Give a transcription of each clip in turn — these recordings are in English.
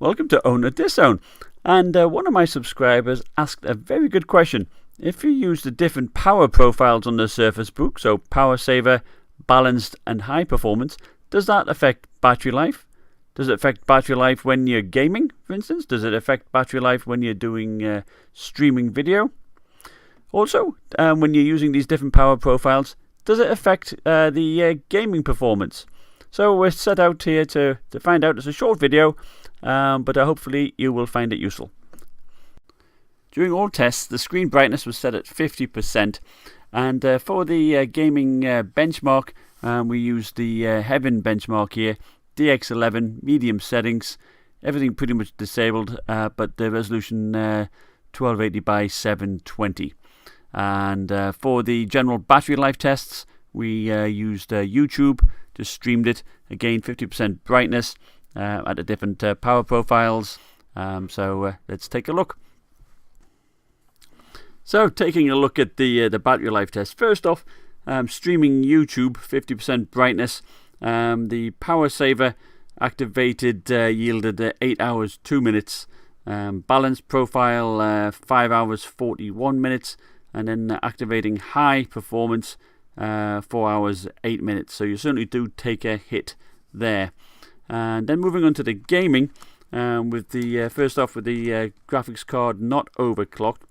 Welcome to Owner Disown. And one of my subscribers asked a very good question. If you use the different power profiles on the Surface Book, so power saver, balanced and high performance, does that affect battery life? Does it affect battery life when you're gaming, for instance? Does it affect battery life when you're doing streaming video? Also, when you're using these different power profiles, does it affect the gaming performance? So we're set out here to find out. It's a short video, but hopefully you will find it useful. During all tests, the screen brightness was set at 50%, and for the gaming benchmark, we used the Heaven benchmark here, DX11, medium settings, everything pretty much disabled, but the resolution 1280 by 720. And for the general battery life tests, we used YouTube, just streamed it, again 50% brightness at the different power profiles. So let's take a look. So taking a look at the battery life test. First off, streaming YouTube, 50% brightness. The power saver activated yielded 8 hours 2 minutes. Balanced profile 5 hours 41 minutes. And then activating high performance 4 hours 8 minutes. So you certainly do take a hit there. And then moving on to the gaming, with the first off with the graphics card not overclocked.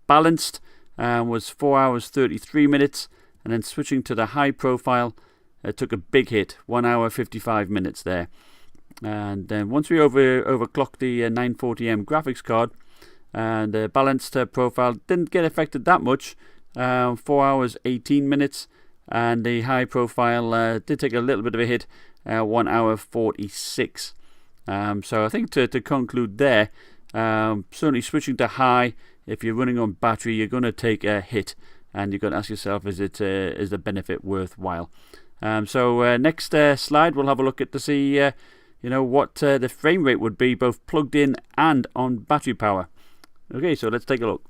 Balanced was 4 hours 33 minutes, and then switching to the high profile, took a big hit, 1 hour 55 minutes there. And then once we overclocked the 940M graphics card, and the balanced profile didn't get affected that much, 4 hours 18 minutes, and the high profile did take a little bit of a hit, 1 hour 46. So I think to conclude there, certainly switching to high, if you're running on battery, you're going to take a hit, and you've got to ask yourself, is the benefit worthwhile? So next slide, we'll have a look at to see what the frame rate would be, both plugged in and on battery power. Okay, so let's take a look.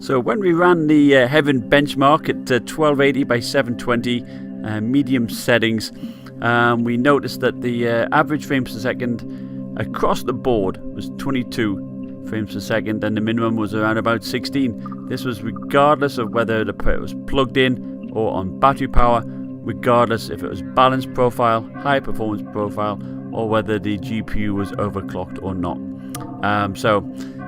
So when we ran the Heaven benchmark at 1280 by 720 medium settings, we noticed that the average frames per second across the board was 22 frames per second, and the minimum was around about 16. This was regardless of whether it was plugged in or on battery power, regardless if it was balanced profile, high performance profile, or whether the GPU was overclocked or not. So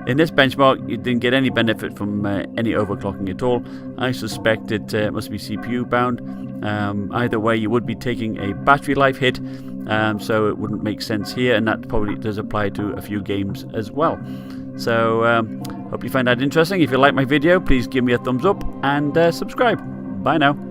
in this benchmark, you didn't get any benefit from any overclocking at all. I suspect it must be CPU bound. Either way, you would be taking a battery life hit, so it wouldn't make sense here, and that probably does apply to a few games as well. So hope you find that interesting. If you like my video, please give me a thumbs up and subscribe. Bye now.